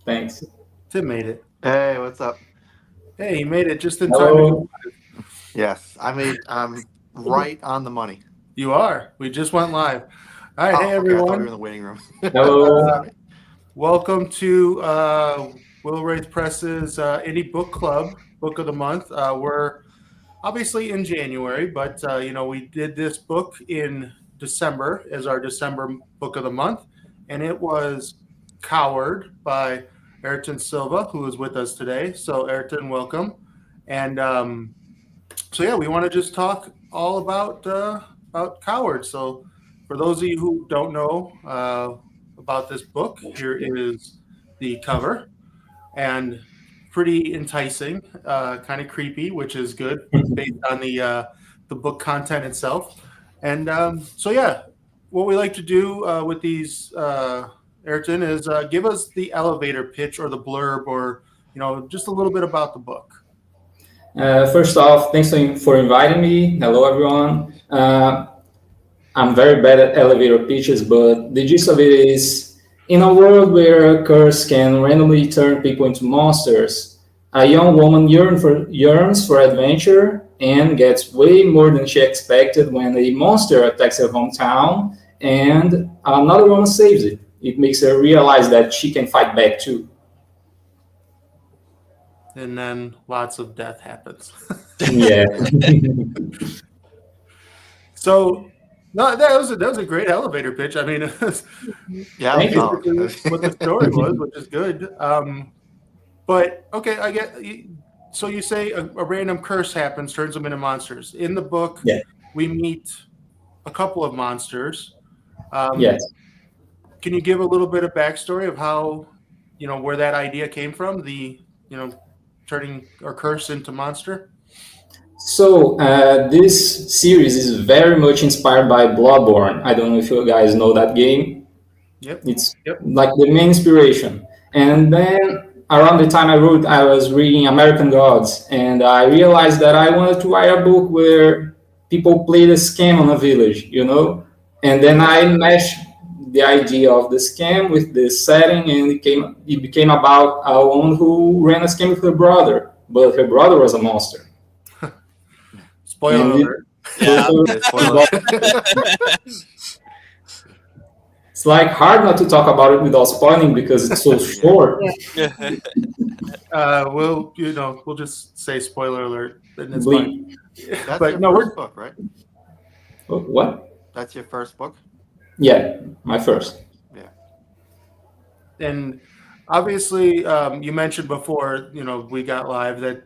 Thanks. Tim made it. Hey, what's up? Hey, he made it just in time to Hello. go. Yes, I'm right on the money. You are. We just went live. All right, Oh, hey okay, I thought we were everyone. in the waiting room. Hello. Sorry. Welcome to Will Wraith Press's Indie Book Club Book of the Month. We're obviously in January, but we did this book in December as our December Book of the Month, and it was Coward by Ayrton Silva, who is with us today. So, Ayrton, welcome. And we want to just talk all about Coward. So, for those of you who don't know about this book, here is the cover, and pretty enticing, kind of creepy, which is good based on the book content itself. And what we like to do with these, Ayrton, is give us the elevator pitch or the blurb, or just a little bit about the book. First off, thanks for inviting me. Hello, everyone. I'm very bad at elevator pitches, but the gist of it is, in a world where a curse can randomly turn people into monsters, a young woman yearns for adventure and gets way more than she expected when a monster attacks her hometown, and another woman saves it. It makes her realize that she can fight back too. And then lots of death happens. Yeah. So, no, that was a great elevator pitch. I mean, Yeah, Thank you. no, basically what the story was, which is good. But okay, I get. So you say a random curse happens, turns them into monsters. In the book, Yeah. we meet a couple of monsters. Yes. Can you give a little bit of backstory of how, where that idea came from? The, turning or curse into monster. So this series is very much inspired by Bloodborne. I don't know if you guys know that game. Yep. It's Yep. like the main inspiration. And then around the time I was reading American Gods, and I realized that I wanted to write a book where people played a scam on a village, And then I meshed the idea of the scam with the setting, and it became about a woman who ran a scam with her brother, but her brother was a monster. Spoiler alert. yeah. Okay, spoiler. It's like hard not to talk about it without spoiling because it's so short. We'll just say spoiler alert, and it's Bleep. fine. That's But your no, first book, right? What? That's your first book? Yeah, my first. Yeah. And obviously, you mentioned before, we got live that,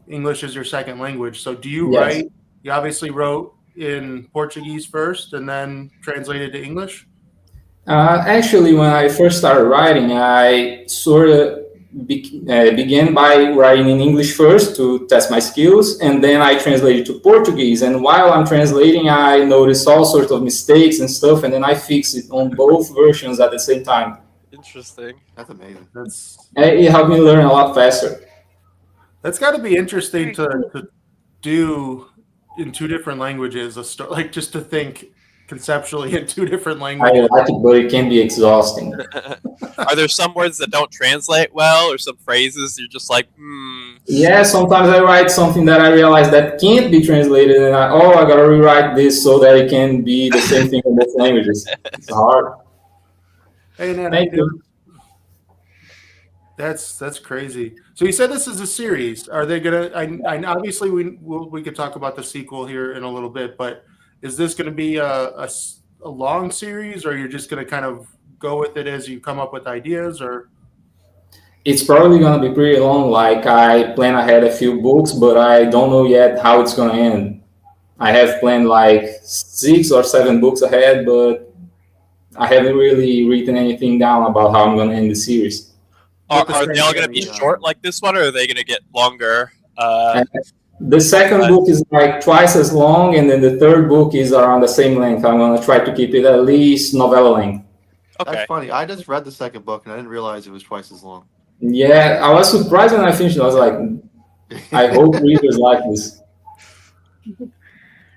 English is your second language. So do you Yes. write, you obviously wrote in Portuguese first and then translated to English? Actually, when I first started writing, I sort of began by writing in English first to test my skills, and then I translated to Portuguese. And while I'm translating, I noticed all sorts of mistakes and stuff, and then I fixed it on both versions at the same time. Interesting. That's amazing. It helped me learn a lot faster. That's got to be interesting to do in two different languages, like just to think conceptually in two different I languages. like it, but it can be exhausting. Are there some words that don't translate well, or some phrases you're just like, Yeah, sometimes I write something that I realize that can't be translated, and I gotta rewrite this so that it can be the same thing in both languages. It's hard. Hey, Nat, Thank you. That's crazy. So you said this is a series. Are they gonna? I obviously we could talk about the sequel here in a little bit, but is this going to be a long series, or you're just going to kind of go with it as you come up with ideas, or? It's probably going to be pretty long. Like I plan ahead a few books, but I don't know yet how it's going to end. I have planned like 6 or 7 books ahead, but I haven't really written anything down about how I'm going to end the series. are they all going to be short like this one, or are they going to get longer? The second book is like twice as long, and then the third book is around the same length. I'm going to try to keep it at least novella length. Okay. That's funny. I just read the second book, and I didn't realize it was twice as long. Yeah, I was surprised when I finished it. I was like, I hope readers like this.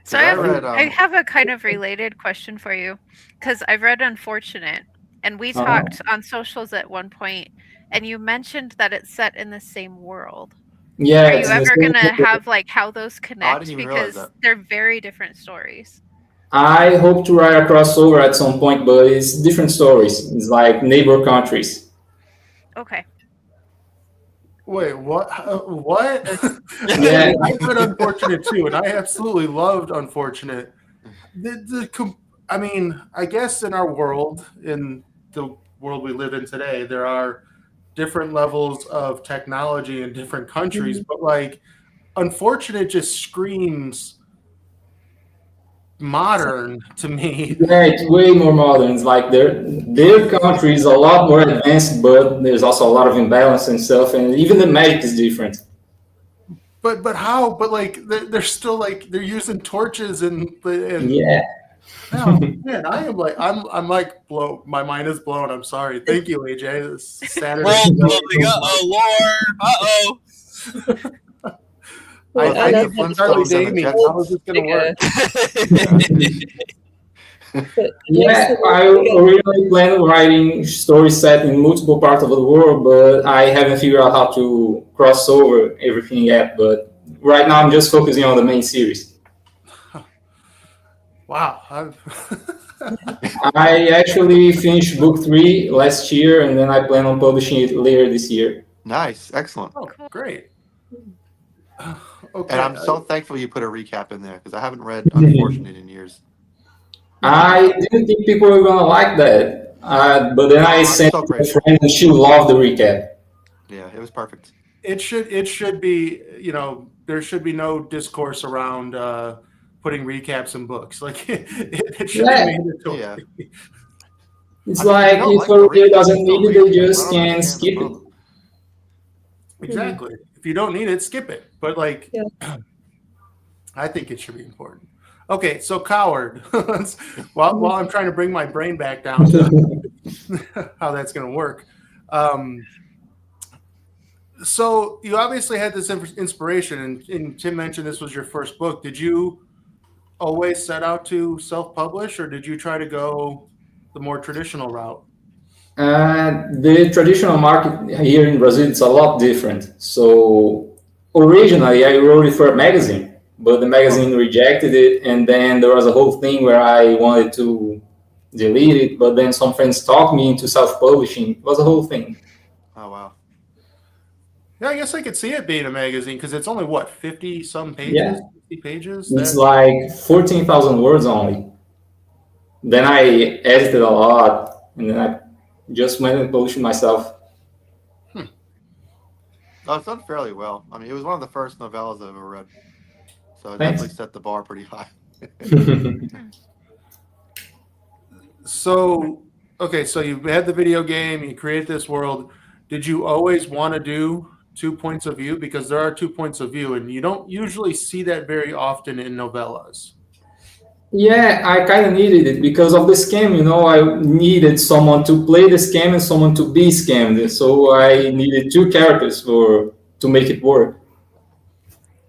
So I have a kind of related question for you, because I've read Unfortunate, And we Oh. talked on socials at one point, and you mentioned that it's set in the same world. Yeah, Are you it's in the ever same gonna world. have like how those connect? didn't even realize Because that. they're very different stories. I hope to write a crossover at some point, but it's different stories. It's like neighbor countries. Okay. Wait, what? What? Yeah. I read Unfortunate too, and I absolutely loved Unfortunate. I mean, I guess in our world, in the world we live in today, there are different levels of technology in different countries, but like Unfortunate just screams modern to me. Yeah, it's way more modern. It's like their country is a lot more advanced, but there's also a lot of imbalance and stuff, and even the magic is different. But how? But like they're still like they're using torches and Yeah. oh, man, I'm like blown. My mind is blown. I'm sorry. Thank you, AJ. This Saturday. World building. Uh-oh, Lord. Uh-oh. Well, I thank need you, Charlie Flintstones and the Damien. How is this going to work? Yeah, I originally planned on writing stories set in multiple parts of the world, but I haven't figured out how to cross over everything yet. But right now, I'm just focusing on the main series. Wow. I actually finished book 3 last year, and then I plan on publishing it later this year. Nice, excellent. Oh, great. Okay. And I'm so thankful you put a recap in there because I haven't read Unfortunate in years. I didn't think people were gonna like that, but then I sent so it to a grateful. friend, and she loved the recap. Yeah, it was perfect. It should be, there should be no discourse around putting recaps in books. Like it should Yeah. be mandatory. Yeah. It's I mean, like if you don't if like a the reader recap, doesn't don't need it, read they it. just I don't can understand the skip it. problem. Exactly. If you don't need it, skip it. But like, Yeah. I think it should be important. Okay, so Coward. while I'm trying to bring my brain back down to how that's going to work. So you obviously had this inspiration, and Tim mentioned this was your first book. Did you always set out to self-publish, or did you try to go the more traditional route? The traditional market here in Brazil is a lot different. So originally, I wrote it for a magazine, but the magazine rejected it, and then there was a whole thing where I wanted to delete it, but then some friends talked me into self-publishing. It was a whole thing. Oh, wow. Yeah, I guess I could see it being a magazine because it's only, 50-some pages? Yeah. 50 pages? It's like 14,000 words only. Then I edited a lot, and then I just went and published it myself. Oh, it's done fairly well. I mean, it was one of the first novellas I've ever read. So it Thanks. definitely set the bar pretty high. So, okay, so you had the video game, you created this world. Did you always want to do 2 points of view? Because there are 2 points of view, and you don't usually see that very often in novellas. Yeah, I kind of needed it because of the scam. I needed someone to play the scam and someone to be scammed. So I needed 2 characters to make it work.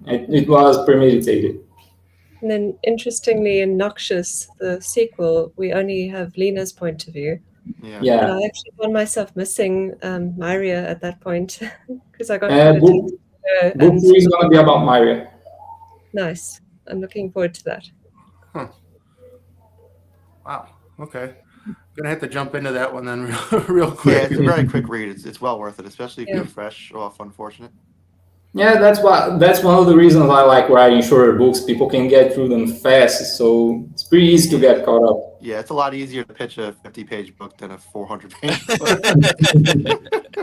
It was premeditated. And then, interestingly, in Noxious, the sequel, we only have Lena's point of view. Yeah. Yeah. And I actually found myself missing Myria at that point because I got Book addicted to her. book 3 is going to be about Maria. Nice. I'm looking forward to that. Wow. Okay. I'm going to have to jump into that one then real quick. Yeah, it's a very quick read. It's well worth it, especially if Yeah. you're fresh off Unfortunate. Yeah, that's one of the reasons I like writing shorter books. People can get through them fast, so it's pretty easy to get caught up. Yeah, it's a lot easier to pitch a 50-page book than a 400-page book.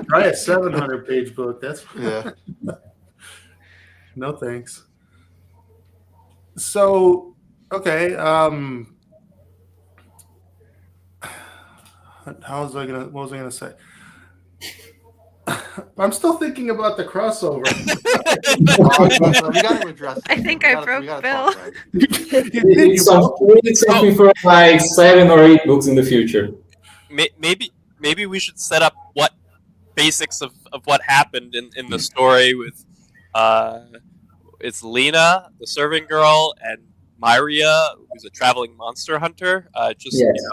Try a 700-page book. That's Yeah. No thanks. So, okay. What was I gonna say? I'm still thinking about the crossover. We got to address it. I think I broke Bill. talk about it. It's something for like 7 or 8 books in the future. Maybe we should set up what basics of what happened in the story with it's Lena, the servant girl, and Myria, who's a traveling monster hunter. Yes.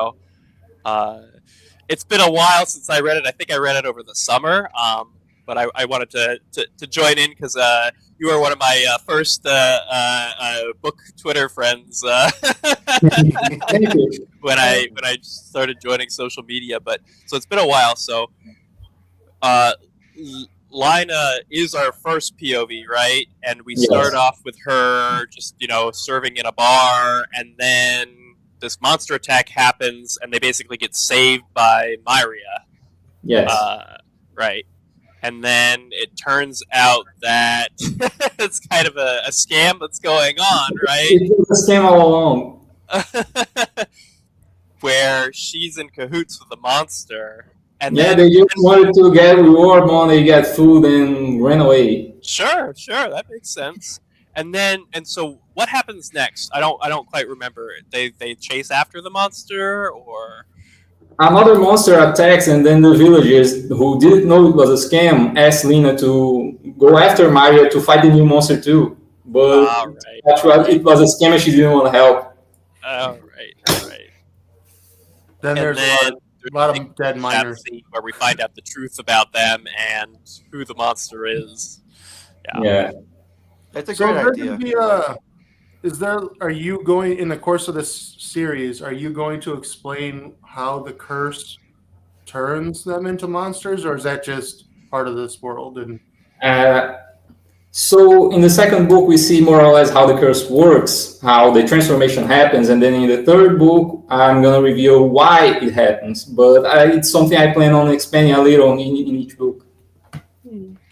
it's been a while since I read it. I think I read it over the summer. But I wanted to join in because you were one of my first book Twitter friends Thank you. when I started joining social media. But so it's been a while. So Lina is our first POV, right? And we start Yes. off with her just serving in a bar, and then this monster attack happens, and they basically get saved by Myria. Yes. Right. And then it turns out that it's kind of a scam that's going on, right? It was a scam all along. Where she's in cahoots with the monster. And Yeah, then, they just wanted to get reward money, get food, and ran away. Sure, that makes sense. And so what happens next? I don't quite remember. They chase after the monster, or Another monster attacks, and then the villagers who didn't know it was a scam asked Lina to go after Maria to fight the new monster too. But it was a scam and she didn't want to help. All right. Then there's a lot of dead miners. Where we find out the truth about them and who the monster is. Yeah. It's a great idea. Are you going, in the course of this series, are you going to explain how the curse turns them into monsters, or is that just part of this world? And so in the second book, we see more or less how the curse works, how the transformation happens, and then in the third book, I'm going to reveal why it happens. But it's something I plan on expanding a little in each book.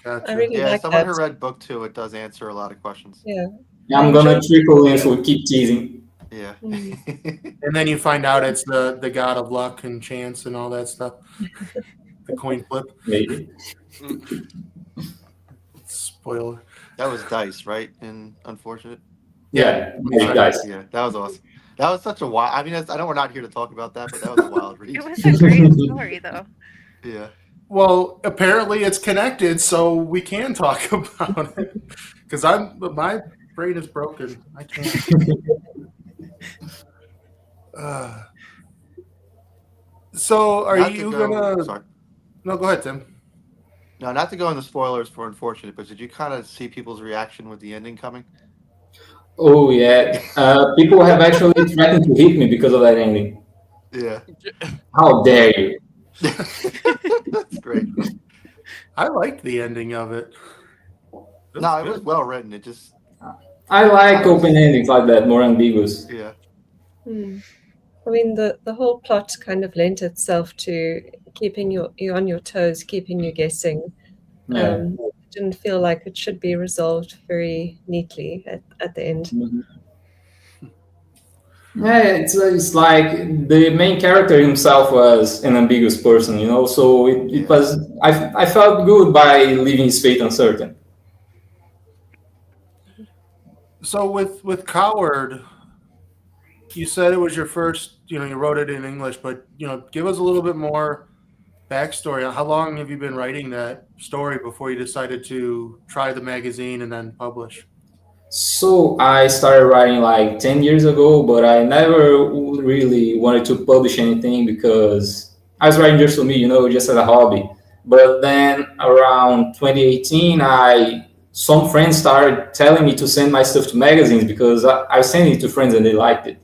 Gotcha. I really like someone that. who read book 2, it does answer a lot of questions. Yeah. I'm going to trickle in, so keep teasing. Yeah. And then you find out it's the god of luck and chance and all that stuff. The coin flip. Maybe. Spoiler. That was Dice, right? In Unfortunate? Yeah, guys. Yeah, that was awesome. That was such a wild... I mean, I know we're not here to talk about that, but that was a wild read. It was a great story, though. Yeah. Well, apparently it's connected, so we can talk about it. Because my brain is broken. I can't. So are you gonna? Sorry. No, go ahead, Tim. No, not to go into spoilers for Unfortunate, but did you kind of see people's reaction with the ending coming? Oh, yeah. People have actually threatened to hit me because of that ending. Yeah. How dare you? That's great. I liked the ending of it. It was well written. It just... I like open endings like that, more ambiguous. Yeah. I mean, the whole plot kind of lent itself to keeping you on your toes, keeping you guessing. Yeah. It didn't feel like it should be resolved very neatly at the end. Yeah, it's like the main character himself was an ambiguous person, so it was... I felt good by leaving his fate uncertain. So with Coward, you said it was your first, you wrote it in English, but, give us a little bit more backstory. How long have you been writing that story before you decided to try the magazine and then publish? So I started writing like 10 years ago, but I never really wanted to publish anything because I was writing just for me, just as a hobby. But then around 2018, some friends started telling me to send my stuff to magazines because I sent it to friends and they liked it.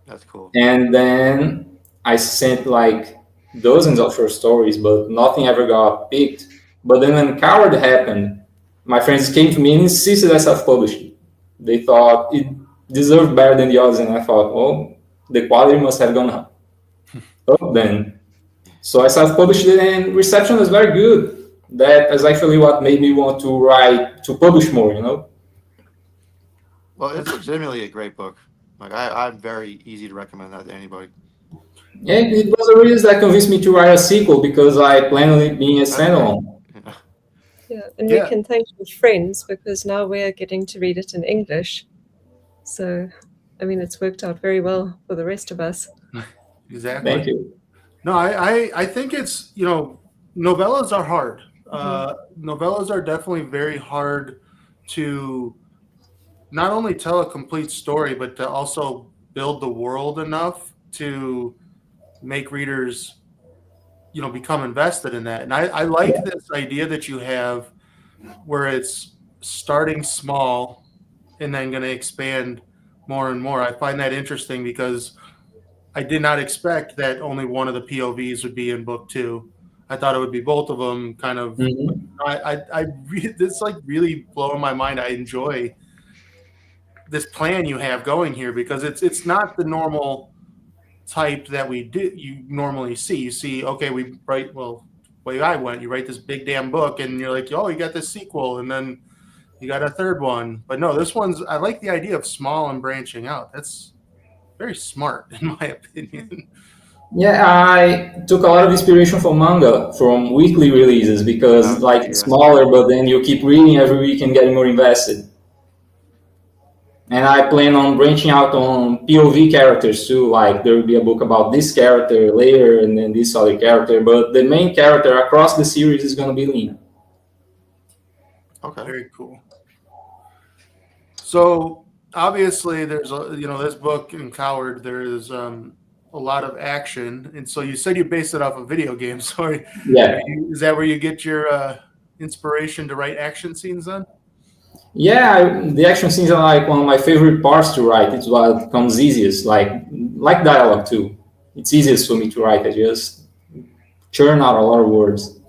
That's cool. And then I sent like dozens of short stories, but nothing ever got picked. But then when Coward happened, my friends came to me and insisted I self-publish it. They thought it deserved better than the others, and I thought, well, the quality must have gone up then. So I self-published it, and reception was very good. That is actually what made me want to publish more, Well, it's legitimately a great book. Like I'm very easy to recommend that to anybody. Yeah, it was a reason that convinced me to write a sequel because I planned on it being a standalone. Yeah, and we can thank your friends because now we're getting to read it in English. So, I mean, it's worked out very well for the rest of us. Exactly. Thank you. No, I think it's, novellas are hard. Novellas are definitely very hard to not only tell a complete story, but to also build the world enough to make readers become invested in that. And I like this idea that you have where it's starting small and then going to expand more and more. I find that interesting because I did not expect that only one of the POVs would be in book 2. I thought it would be both of them kind of. It's like really blowing my mind. I enjoy this plan you have going here because it's not the normal type that you normally see. You see, okay, we write, well, way I went, you write this big damn book and you're like, oh, you got this sequel and then you got a third one. But no, this one's, I like the idea of small and branching out. That's very smart in my opinion. Yeah, I took a lot of inspiration from manga, from weekly releases, because it's smaller, but then you keep reading every week and getting more invested. And I plan on branching out on POV characters too, like there will be a book about this character later and then this other character, but the main character across the series is going to be Lena. Okay. Very cool. So obviously there's, this book in Coward, there is a lot of action. And so you said you based it off of video games. So yeah. Is that where you get your inspiration to write action scenes then? Yeah, the action scenes are like one of my favorite parts to write. It's what comes easiest, like dialogue too. It's easiest for me to write. I just churn out a lot of words.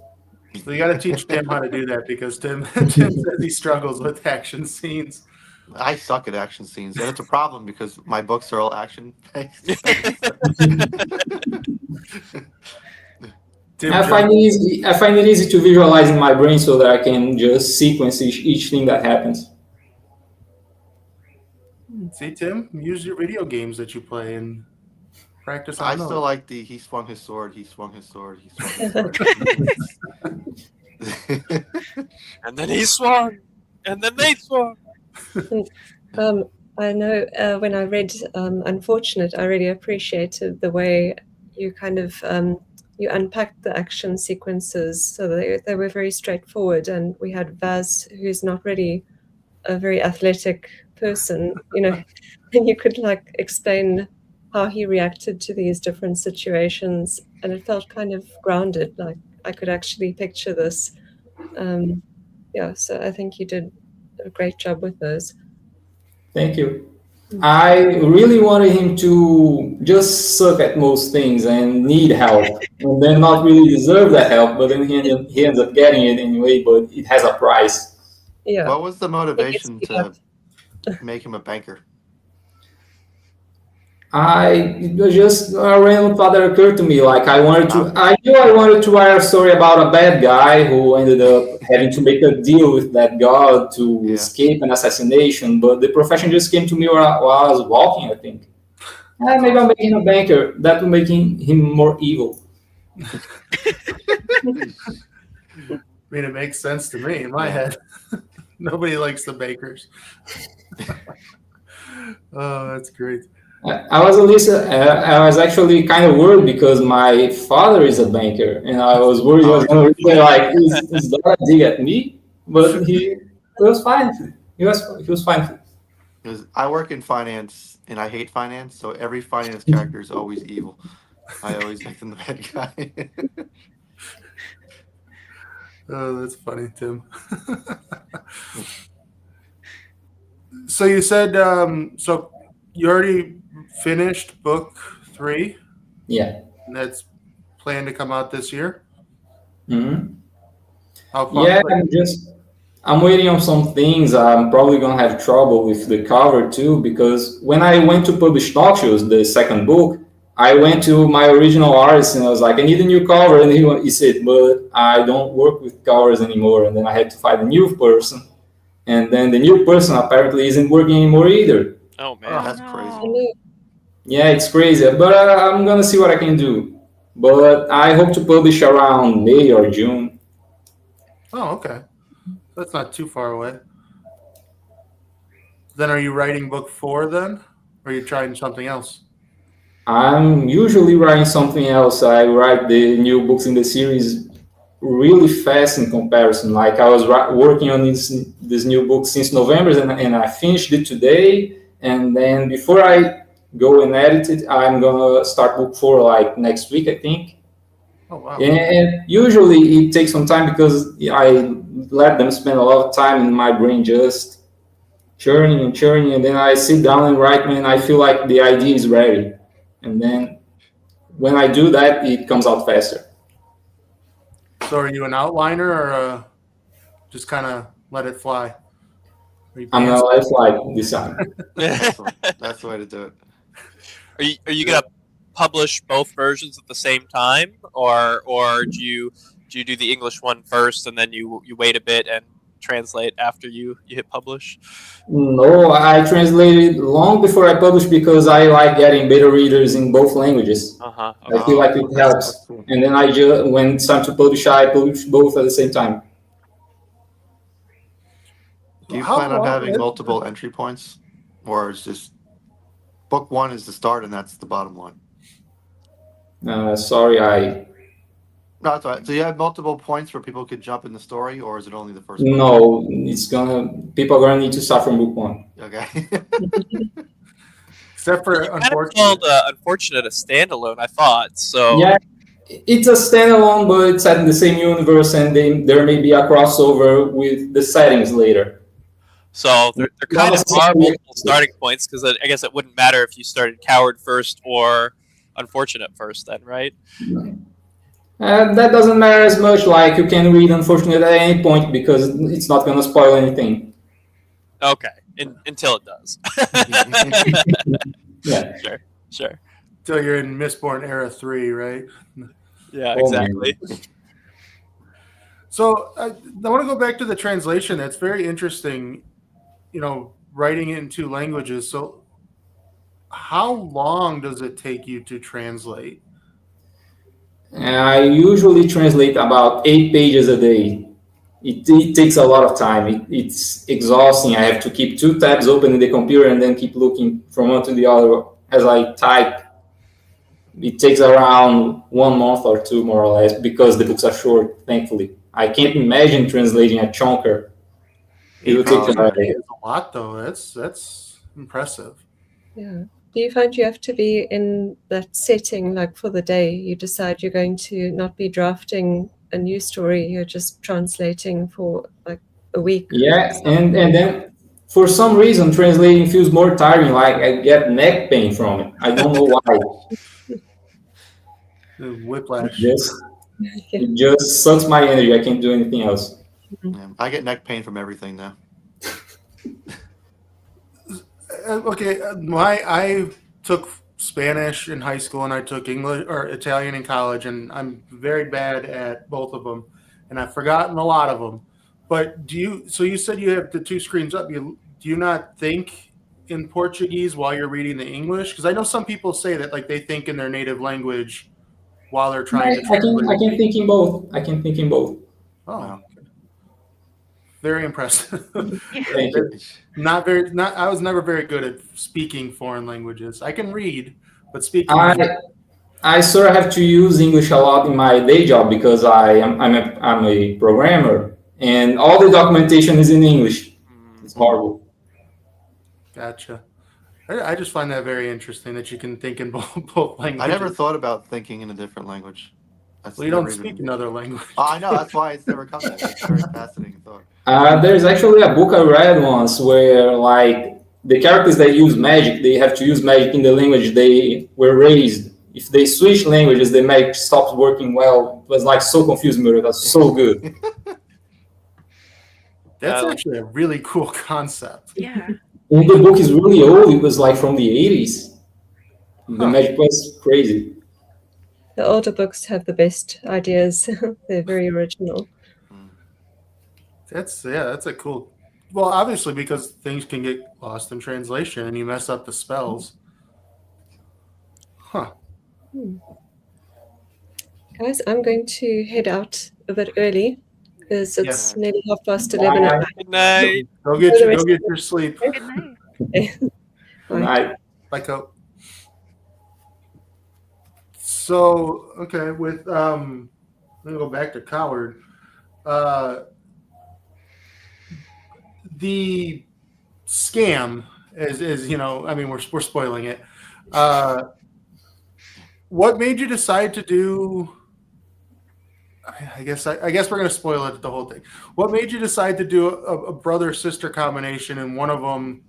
So you got to teach Tim how to do that because Tim says he struggles with action scenes. I suck at action scenes, and it's a problem because my books are all action based. I find it easy to visualize in my brain so that I can just sequence each thing that happens. See, Tim, use your video games that you play and practice on those. Still like he swung his sword, he swung his sword, he swung his sword. And then he swung, and then they swung. I know when I read Unfortunate, I really appreciated the way you kind of you unpacked the action sequences so they were very straightforward, and we had Vaz, who's not really a very athletic person, and you could explain how he reacted to these different situations, and it felt kind of grounded, like I could actually picture this. So I think you did a great job with those. Thank you. I really wanted him to just suck at most things and need help, and then not really deserve that help, but then he ends up getting it anyway, but it has a price. Yeah. What was the motivation to make him a banker? It was just a random thought that occurred to me. I knew I wanted to write a story about a bad guy who ended up having to make a deal with that god to escape an assassination. But the profession just came to me while I was walking, I think. Maybe I'll make him a banker. That will make him more evil. I mean, it makes sense to me in my head. Nobody likes the bankers. Oh, that's great. I was actually kind of worried because my father is a banker, and I was worried he was going to say is that a dig at me? But he was fine. He was fine. Because I work in finance and I hate finance, so every finance character is always evil. I always make them the bad guy. Oh, that's funny, Tim. So you said so you already finished book 3? Yeah. And that's planned to come out this year? Mm-hmm. How far? Yeah, I'm waiting on some things. I'm probably going to have trouble with the cover too, because when I went to publish Talk Shows, the second book, I went to my original artist and I was like, I need a new cover. And he said, but I don't work with covers anymore. And then I had to find a new person. And then the new person apparently isn't working anymore either. Oh, man. That's crazy. Yeah, it's crazy. But I'm going to see what I can do. But I hope to publish around May or June. Oh, okay. That's not too far away. Then are you writing book 4 then? Or are you trying something else? I'm usually writing something else. I write the new books in the series really fast in comparison. I was working on this new book since November, and I finished it today. And then before I go and edit it, I'm going to start book 4 next week, I think. Oh wow. And usually it takes some time because I let them spend a lot of time in my brain just churning and churning, and then I sit down and write, and I feel like the idea is ready. And then when I do that, it comes out faster. So are you an outliner or just kind of let it fly? Are you I'm pants- gonna let fly this time. That's the way to do it. Are you gonna publish both versions at the same time, or do you do the English one first and then you wait a bit and translate after you hit publish? No, I translated long before I published because I like getting beta readers in both languages. Uh-huh. I feel like it helps. That's cool. And then when it's time to publish, I publish both at the same time. Do you How plan on long having is- multiple entry points, or is just book one is the start and that's the bottom line? Sorry, No, that's all right. So you have multiple points where people could jump in the story, or is it only the first book? no, people are gonna need to start from book one. Okay. Except for Kind of unfortunate. called Unfortunate a standalone, I thought. So Yeah, it's a standalone, but it's set in the same universe, and there may be a crossover with the settings later. So there kind of are multiple starting points, because I guess it wouldn't matter if you started Coward first or Unfortunate first, then, right? That doesn't matter as much. Like you can read Unfortunate at any point because it's not gonna spoil anything. Okay, until it does. Yeah. Sure. Till you're in Mistborn Era 3, right? Yeah, Oh, exactly. So I want to go back to the translation. That's very interesting, writing it in two languages. So how long does it take you to translate? I usually translate about 8 pages a day. It takes a lot of time. It's exhausting. I have to keep 2 tabs open in the computer and then keep looking from one to the other as I type. It takes around 1 month or 2, more or less, because the books are short, thankfully. I can't imagine translating a chunker. It will take a day. It's a lot, though. That's impressive. Yeah. Do you find you have to be in that setting, like for the day? You decide you're going to not be drafting a new story, you're just translating for like a week. Yeah, and then for some reason translating feels more tiring. Like I get neck pain from it. I don't know why. The whiplash. It just sucks my energy. I can't do anything else. Yeah, I get neck pain from everything now. Okay, I took Spanish in high school and I took English or Italian in college, and I'm very bad at both of them, and I've forgotten a lot of them. But so you said you have the 2 screens up. Do you not think in Portuguese while you're reading the English? Because I know some people say that like they think in their native language while they're trying to translate. I can think in both. Oh, Wow. very impressive. Thank you. I was never very good at speaking foreign languages. I can read, but speaking. I sort of have to use English a lot in my day job because I'm a programmer, and all the documentation is in English. It's horrible. Gotcha. I just find that very interesting that you can think in both languages. I never thought about thinking in a different language. That's Well, you don't never speak even- another language. Oh, I know. That's why it's never come to me. It's a very fascinating thought. There's actually a book I read once where like the characters that use magic, they have to use magic in the language they were raised. If they switch languages, the magic stops working well. It was like so confusing, but it was so good. That's actually a really cool concept. Yeah. And the book is really old. It was like from the 80s. The magic was crazy. The older books have the best ideas. They're very original. That's a cool. Well, obviously because things can get lost in translation and you mess up the spells. Huh. Guys, I'm going to head out a bit early because it's nearly 11:30 at night. Good night. Go get your sleep. Good night. Right. Like a. So okay, with I'm gonna go back to Coward. The scam is I mean we're spoiling it. What made you decide to do I guess we're going to spoil it, the whole thing. What made you decide to do a brother-sister combination and one of them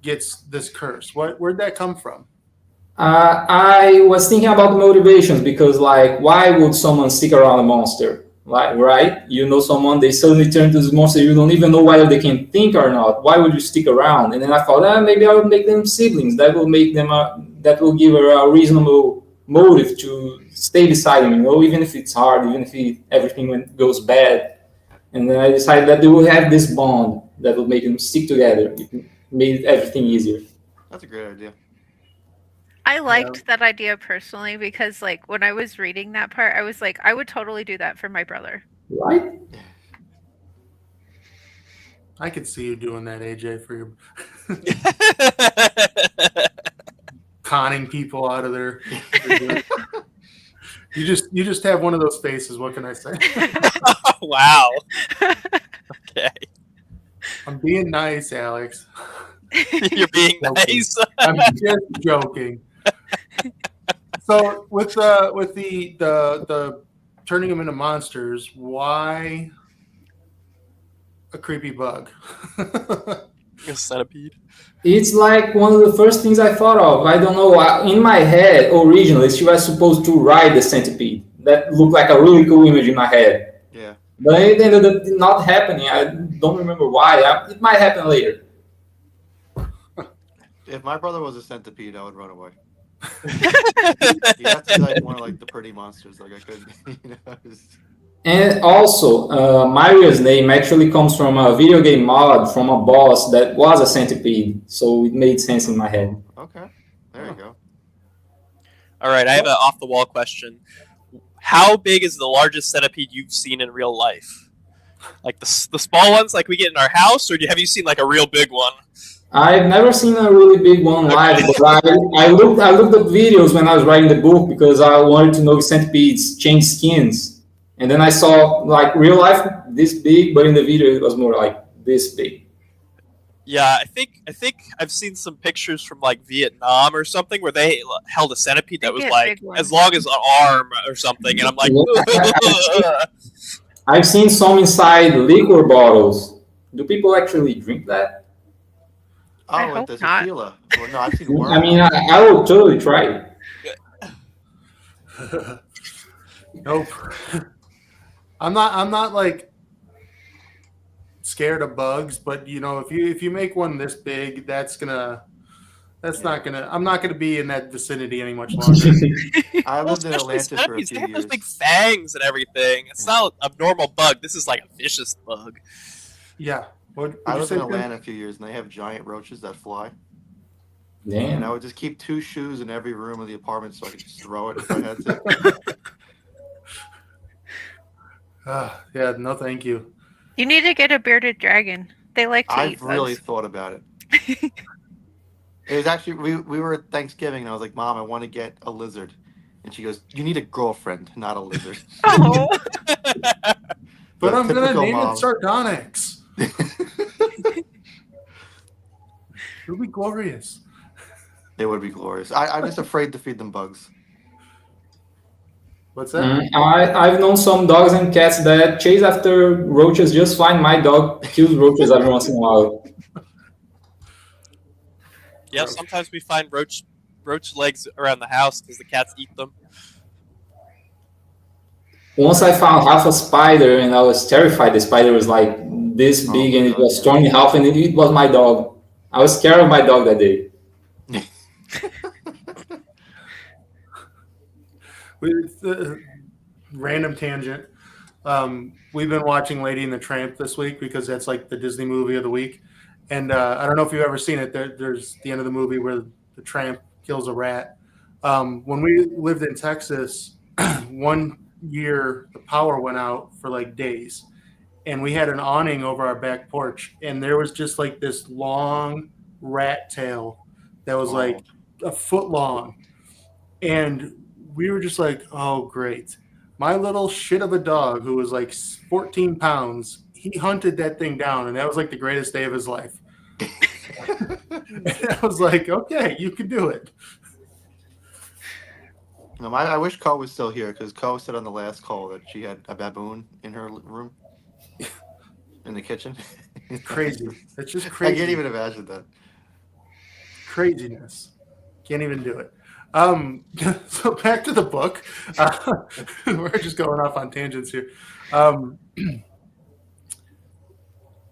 gets this curse? Where'd that come from? I was thinking about the motivations because, like, why would someone stick around a monster? Like, right? You know someone, they suddenly turn to this monster, you don't even know whether they can think or not. Why would you stick around? And then I thought, maybe I would make them siblings. That will make them, that will give her a reasonable motive to stay beside him, even if it's hard, even if everything goes bad. And then I decided that they will have this bond that will make them stick together. It made everything easier. That's a great idea. I liked that idea personally because, like, when I was reading that part, I was like, I would totally do that for my brother. Right? I could see you doing that, AJ, for your conning people out of their. You just have one of those faces. What can I say? Wow. Okay. I'm being nice, Alex. You're being nice. I'm just joking. So with the turning them into monsters, why a creepy bug? A centipede. It's like one of the first things I thought of. I don't know. In my head, originally, she was supposed to ride the centipede. That looked like a really cool image in my head. Yeah. But it ended up not happening. I don't remember why. It might happen later. If my brother was a centipede, I would run away. You have to be like one of like the pretty monsters. Like I couldn't, And also, Mario's name actually comes from a video game mod from a boss that was a centipede. So it made sense in my head. Okay. There you go. All right, I have an off-the-wall question. How big is the largest centipede you've seen in real life? Like the small ones like we get in our house, or have you seen like a real big one? I've never seen a really big one live, but I looked up videos when I was writing the book because I wanted to know if centipedes change skins. And then I saw like real life this big, but in the video it was more like this big. Yeah, I think I've seen some pictures from like Vietnam or something where they held a centipede that was like as long as an arm or something, and I'm like, I've seen some inside liquor bottles. Do people actually drink that? Oh, with the tequila. Well, no, I've seen worms. I mean, I will totally try it. Nope. I'm not like scared of bugs, but if you make one this big, I'm not gonna be in that vicinity any much longer. I lived in Atlanta for a few They have those years. big fangs and everything. It's not a normal bug. This is like a vicious bug. Yeah. I lived in Atlanta a few years, and they have giant roaches that fly. Damn. And I would just keep 2 shoes in every room of the apartment so I could just throw it if I had to. Yeah, no thank you. You need to get a bearded dragon. They like to eat I've really bugs. thought about it. It was actually, we were at Thanksgiving, and I was like, Mom, I want to get a lizard. And she goes, you need a girlfriend, not a lizard. Oh. But I'm going to typical name mom. it Sardonyx. It'll be glorious. It would be glorious. I'm just afraid to feed them bugs. What's that? I've known some dogs and cats that chase after roaches just fine. My dog kills roaches every once in a while. Yeah, sometimes we find roach legs around the house because the cats eat them. Once I found half a spider and I was terrified. The spider was like this big and it was torn in half and it was my dog. I was scared of my dog that day. Random tangent. We've been watching Lady and the Tramp this week because that's like the Disney movie of the week. And I don't know if you've ever seen it. There's the end of the movie where the tramp kills a rat. When we lived in Texas, one year the power went out for like days. And we had an awning over our back porch. And there was just like this long rat tail that was like a foot long. And we were just like, oh, great. My little shit of a dog who was like 14 pounds, he hunted that thing down, and that was like the greatest day of his life. And I was like, okay, you can do it. No, I wish Ko was still here because Ko said on the last call that she had a baboon in her room, in the kitchen. Crazy. That's just I crazy. can't even imagine that. Craziness. Can't even do it. So back to the book. We're just going off on tangents here.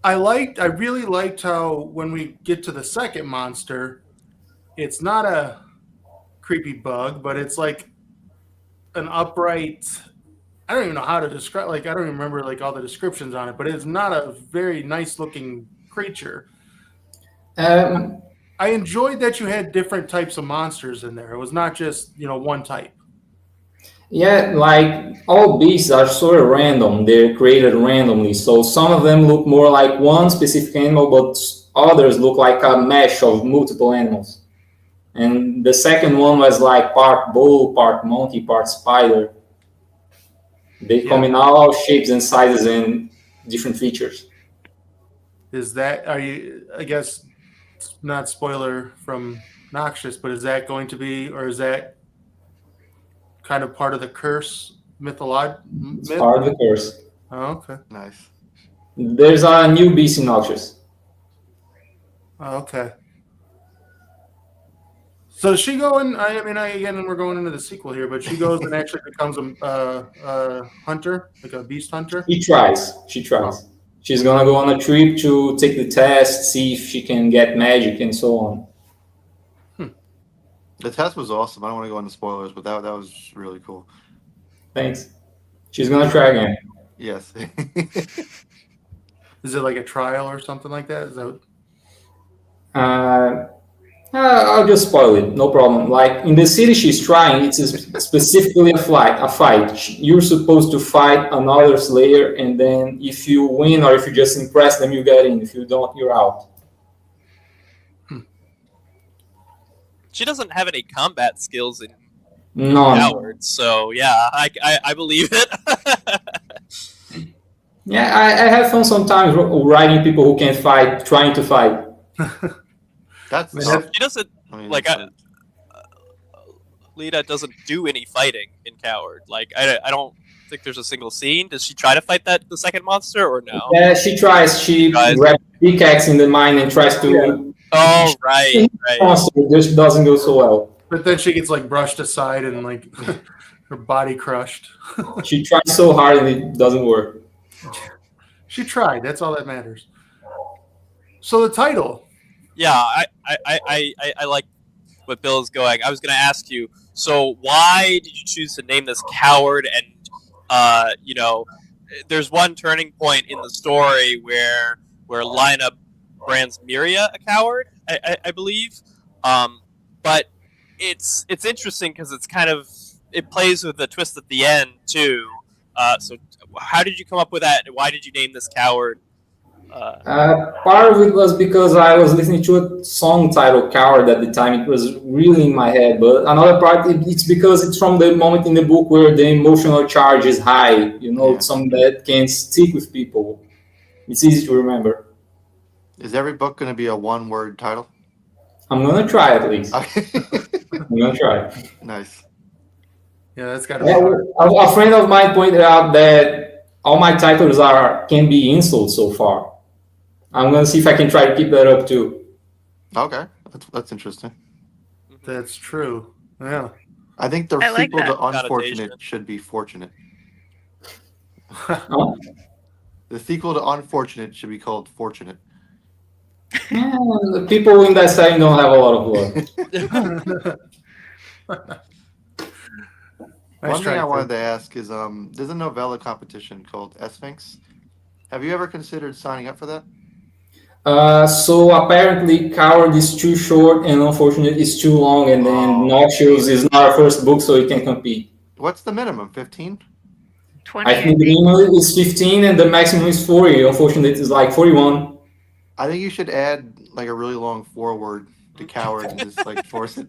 I really liked how when we get to the second monster, it's not a creepy bug, but it's like an upright. I don't even know how to describe. Like I don't even remember like all the descriptions on it, but it's not a very nice looking creature. I enjoyed that you had different types of monsters in there. It was not just one type. Yeah, like all beasts are sort of random. They're created randomly. So some of them look more like one specific animal, but others look like a mesh of multiple animals. And the second one was like part bull, part monkey, part spider. They come in all shapes and sizes and different features. I guess, not spoiler from Noxious, but is that going to be, or is that kind of part of the curse myth? Part of the curse. Oh, okay. Nice. There's a new beast in Noxious. Oh, okay. So does she go in? Again, we're going into the sequel here, but she goes and actually becomes a hunter, like a beast hunter. She tries. She's gonna go on a trip to take the test, see if she can get magic and so on. The test was awesome. I don't want to go into spoilers, but that was really cool. Thanks. She's gonna try again. Yes. Is it like a trial or something like that? Is that? I'll just spoil it. No problem. Like in the city she's trying, it's specifically a fight. You're supposed to fight another Slayer, and then if you win or if you just impress them, you get in. If you don't, you're out. She doesn't have any combat skills in None. Coward, so yeah, I believe it. Yeah, I have fun sometimes writing people who can't fight, trying to fight. She doesn't Lita doesn't do any fighting in Coward. Like I don't think there's a single scene. Does she try to fight the second monster or no? Yeah, she tries. She grabs pickaxe in the mine and tries to. Yeah. Oh right. Monster just doesn't go so well. But then she gets like brushed aside and like her body crushed. She tries so hard and it doesn't work. She tried. That's all that matters. So the title. Yeah, I like what Bill is going. I was going to ask you. So why did you choose to name this Coward? And there's one turning point in the story where Lina brands Miria a coward, I believe. But it's interesting because it's kind of it plays with the twist at the end too. So how did you come up with that? Why did you name this Coward? Part of it was because I was listening to a song titled Coward at the time. It was really in my head. But another part, it's because it's from the moment in the book where the emotional charge is high. Something that can stick with people. It's easy to remember. Is every book going to be a one-word title? I'm going to try at least. I'm going to try. Nice. Yeah, that's got to be hard. A friend of mine pointed out that all my titles can be insults so far. I'm going to see if I can try to keep that up too. Okay, that's interesting. That's true. Yeah. I think the like sequel that to Unfortunate should be Fortunate. Oh. The sequel to Unfortunate should be called Fortunate. Yeah, the people in that setting don't have a lot of luck. One thing I wanted to ask is there's a novella competition called Sphinx. Have you ever considered signing up for that? So apparently Coward is too short and Unfortunate is too long, and then Noxious is not our first book, so it can compete. What's the minimum, 15? 20. I think the minimum is 15 and the maximum is 40. Unfortunate is like 41. I think you should add like a really long foreword to Coward and just like force it.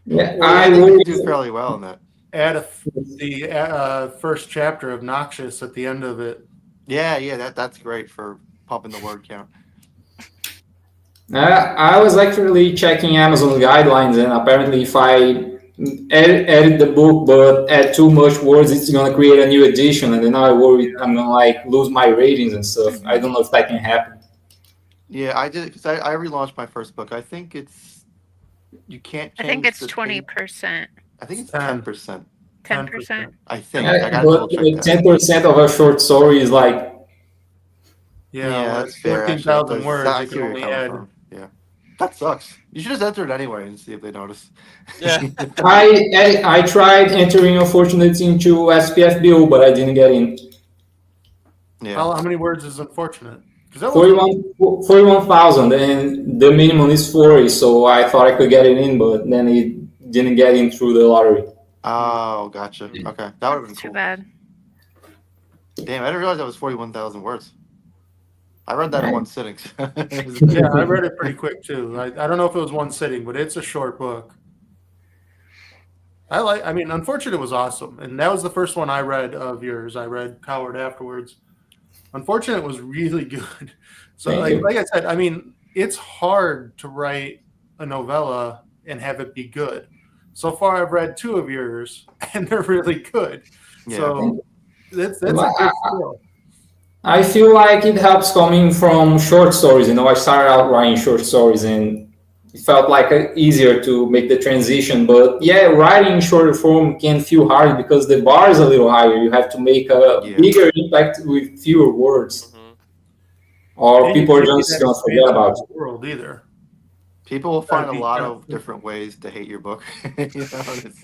Yeah, I think you do fairly well in that. Add the first chapter of Noxious at the end of it. Yeah, that's great for pumping the word count. I was actually checking Amazon guidelines, and apparently if I edit the book, but add too much words, it's gonna create a new edition, and then now I worry I'm gonna like lose my ratings and stuff. I don't know if that can happen. Yeah, I did because I relaunched my first book. I think you can't I change. think it's the 20%. I think it's 10. 10%. 10%. I think I gotta But double check that. 10% of a short story is like, Yeah, Yeah, well, that's fair. 14,000 Actually, words. I You see can where you're only coming add. from. Yeah, that sucks. You should just enter it anyway and see if they notice. Yeah. I tried entering unfortunately into SPFBO, but I didn't get in. Yeah. How many words is unfortunate? Because that was 41,000, and the minimum is 40, so I thought I could get it in, but then it didn't get in through the lottery. Oh, gotcha. Okay, that would have been That's cool. too bad. Damn, I didn't realize that was 41,000 words. I read that in one sitting. yeah, I read it pretty quick too. I don't know if it was one sitting, but it's a short book. I mean, Unfortunate was awesome, and that was the first one I read of yours. I read Coward afterwards. Unfortunate was really good. So, Thank you. like I said, I mean, it's hard to write a novella and have it be good. So far, I've read 2 of yours, and they're really good. Yeah. So that's a good skill. I feel like it helps coming from short stories. I started out writing short stories, and it felt like easier to make the transition. But yeah, writing in shorter form can feel hard because the bar is a little higher. You have to make a bigger impact with fewer words, or And people are you can't just get going that to forget about expansive it. world either. People will find a That'd be lot kind of of different ways to hate your book. This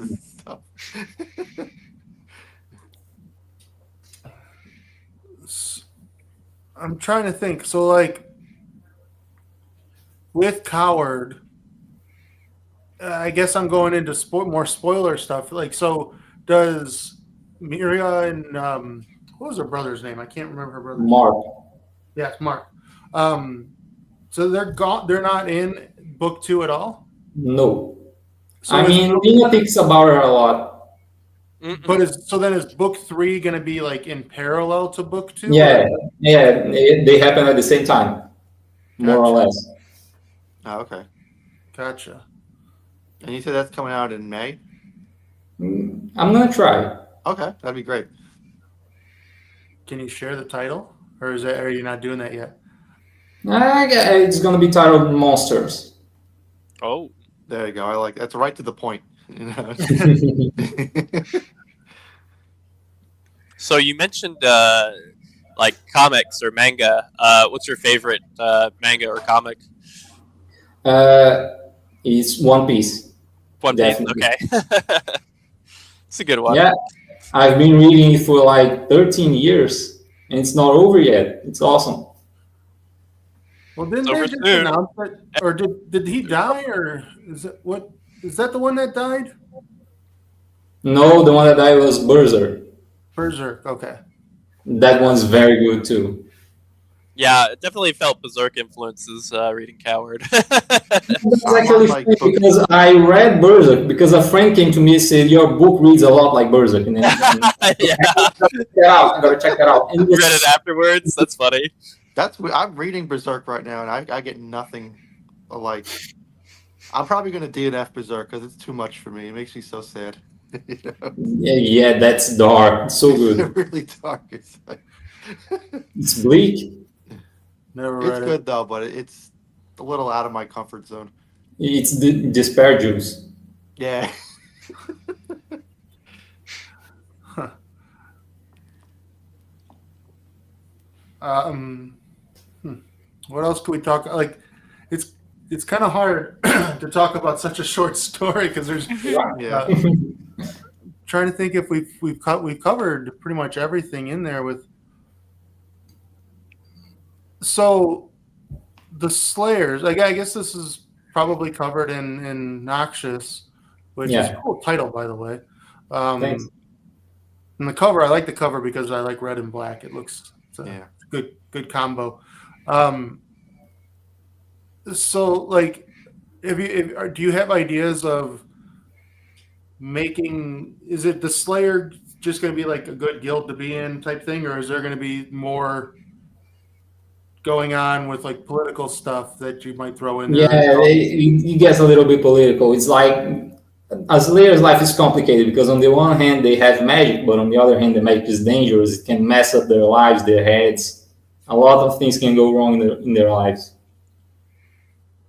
is tough. I'm trying to think. So, like, with Coward, I guess I'm going into more spoiler stuff. Like, so does Miria and what was her brother's name? I can't remember her brother's Mark. name. Yeah, it's Mark. So they're gone. They're not in book 2 at all. No. So I mean, Nina thinks about her a lot. But then is book 3 going to be like in parallel to book 2? Yeah, they happen at the same time, more or less. Oh, okay. Gotcha. And you said that's coming out in May? I'm gonna try. Okay, that'd be great. Can you share the title, or are you not doing that yet? It's gonna be titled Monsters. Oh, there you go. I like that's right to the point. So you mentioned like comics or manga. What's your favorite manga or comic? It's One Piece. One Piece. Definitely. Okay, it's a good one. Yeah, I've been reading it for like 13 years, and it's not over yet. It's awesome. Well, didn't Over they just soon. announce it, or did he die, or is that the one that died? No, the one that died was Berserk. Berserk. Okay. That one's very good too. Yeah, it definitely felt Berserk influences reading Coward. It's actually funny because I read Berserk because a friend came to me and said, "Your book reads a lot like Berserk." And then, Yeah, I gotta check that out. And read it afterwards. That's funny. I'm reading Berserk right now, and I get nothing. Like, I'm probably gonna DNF Berserk because it's too much for me. It makes me so sad. You know? Yeah, that's dark. It's so good. It's really dark. It's like It's bleak. Never it's read good it. though, but it's a little out of my comfort zone. It's the despair juice. Yeah. What else can we talk? Like, it's kind of hard to talk about such a short story because there's. Yeah. Trying to think if we've covered pretty much everything in there with. So, the Slayers. Like, I guess this is probably covered in Noxious, which is a cool title, by the way. Thanks. And the cover, I like the cover because I like red and black. It looks it's a good combo. So, like, do you have ideas of making? Is it the Slayer just going to be like a good guild to be in type thing, or is there going to be more going on with like political stuff that you might throw in there? Yeah, it gets a little bit political. It's like a Slayer's life is complicated because on the one hand they have magic, but on the other hand the magic is dangerous. It can mess up their lives, their heads. A lot of things can go wrong in their lives.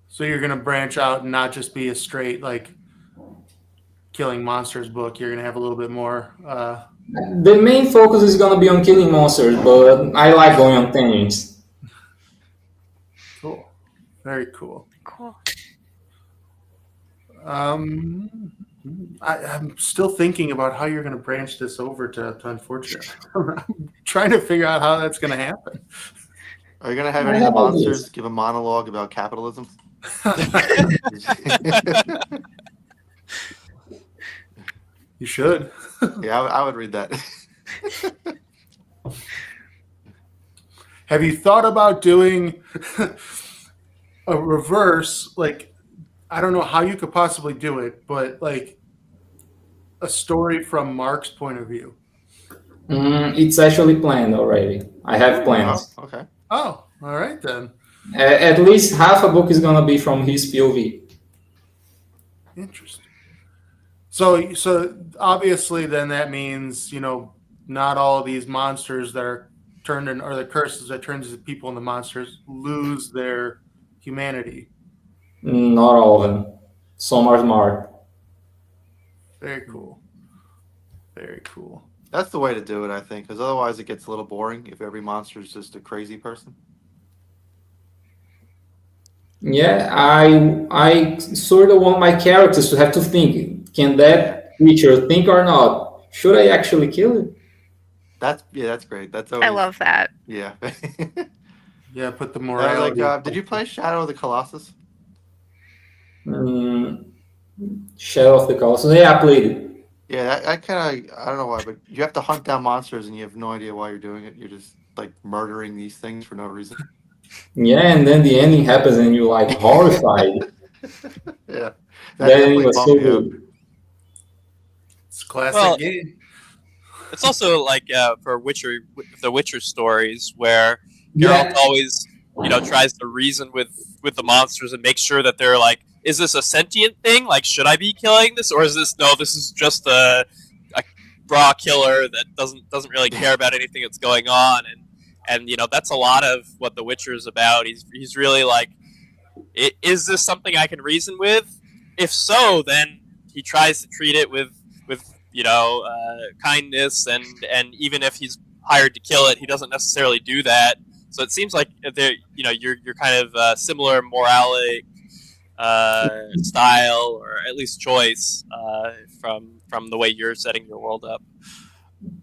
So you're going to branch out and not just be a straight like killing monsters book. You're going to have a little bit more. The main focus is going to be on killing monsters, but I like going on tangents. Cool. Very cool. Cool. I'm still thinking about how you're going to branch this over to Unfortunate. I'm trying to figure out how that's going to happen. Are you gonna have any of the monsters give a monologue about capitalism? You should. Yeah, I would read that. Have you thought about doing a reverse? Like, I don't know how you could possibly do it, but like a story from Mark's point of view. It's actually planned already. I have plans. Oh, okay. Oh, all right then. At least half a book is going to be from his POV. Interesting. So obviously then that means, not all of these monsters that are turned in, or the curses that turns the people into monsters, lose their humanity. Not all of them. Some are smart. Very cool. Very cool. That's the way to do it, I think, because otherwise it gets a little boring if every monster is just a crazy person. Yeah, I sort of want my characters to have to think. Can that creature think or not? Should I actually kill it? That's great. That's always, I love that. Yeah. Yeah, put the morality. Did you play Shadow of the Colossus? Shadow of the Colossus. Yeah, I played it. Yeah, I don't know why, but you have to hunt down monsters and you have no idea why you're doing it. You're just like murdering these things for no reason. Yeah, and then the ending happens and you're like horrified. Yeah. That ending was so good. It's a classic game. It's also like for the Witcher stories where Geralt always, tries to reason with the monsters and make sure that they're like, is this a sentient thing? Like, should I be killing this, or is this this is just a raw killer that doesn't really care about anything that's going on, and that's a lot of what The Witcher is about. He's really like, is this something I can reason with? If so, then he tries to treat it with kindness, and even if he's hired to kill it, he doesn't necessarily do that. So it seems like you're kind of similar morality style, or at least choice, from the way you're setting your world up.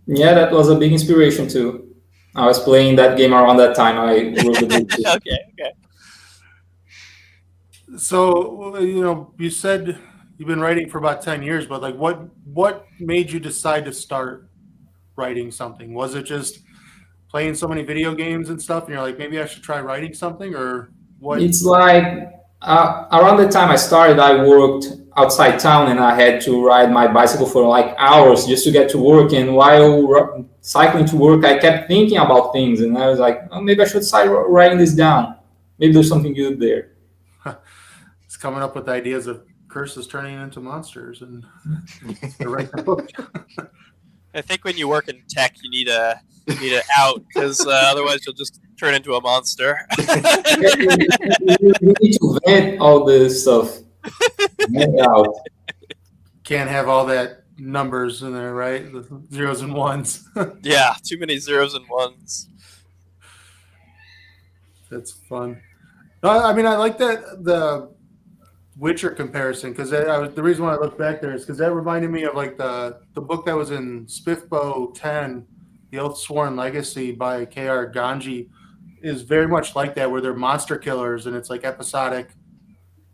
Yeah, that was a big inspiration too. I was playing that game around that time. I wrote the book too. Okay. So you said you've been writing for about 10 years, but like what made you decide to start writing something? Was it just playing so many video games and stuff and you're like, maybe I should try writing something, or what? It's like around the time I started, I worked outside town and I had to ride my bicycle for like hours just to get to work. And while cycling to work, I kept thinking about things and I was like, oh, maybe I should start writing this down. Maybe there's something good there. It's coming up with ideas of curses turning into monsters and to write the book. I think when you work in tech, you need a out, because otherwise you'll just turn into a monster. You need to vent all this stuff. Vent out. Can't have all that numbers in there, right? The zeros and ones. Yeah, too many zeros and ones. That's fun. No, I mean, I like the Witcher comparison, because the reason why I looked back there is because that reminded me of like the book that was in Spiffbo 10, The Oathsworn Legacy by K.R. Ganji, is very much like that, where they're monster killers and it's like episodic.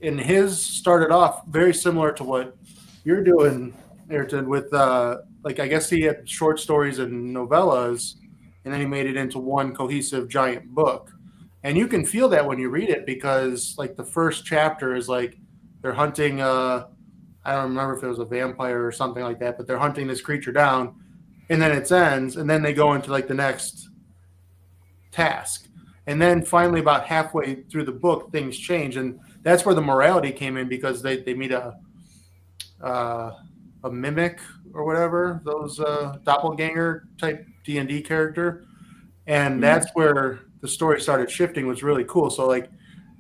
And his started off very similar to what you're doing, Ayrton, with like, I guess he had short stories and novellas, and then he made it into one cohesive giant book. And you can feel that when you read it, because like the first chapter is like they're hunting I don't remember if it was a vampire or something like that, but they're hunting this creature down, and then it ends, and then they go into like the next task. And then finally about halfway through the book, things change, and that's where the morality came in, because they meet a mimic or whatever, those doppelganger type D&D character, and that's where the story started shifting. Was really cool. So like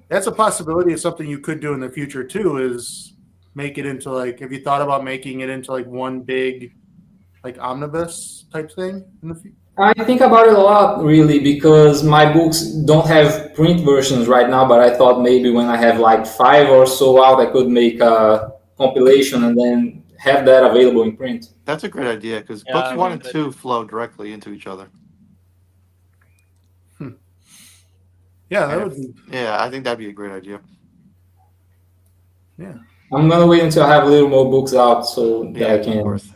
that's a possibility of something you could do in the future too. Is make it into like, have you thought about making it into like one big like omnibus type thing in the future? I think about it a lot, really, because my books don't have print versions right now, but I thought maybe when I have like 5 or so out, I could make a compilation and then have that available in print. That's a great idea because Yeah, books I 1 like and that 2 flow directly into each other. Yeah, that would be. Yeah, I think that'd be a great idea. Yeah. I'm gonna wait until I have a little more books out so that I Of can. course.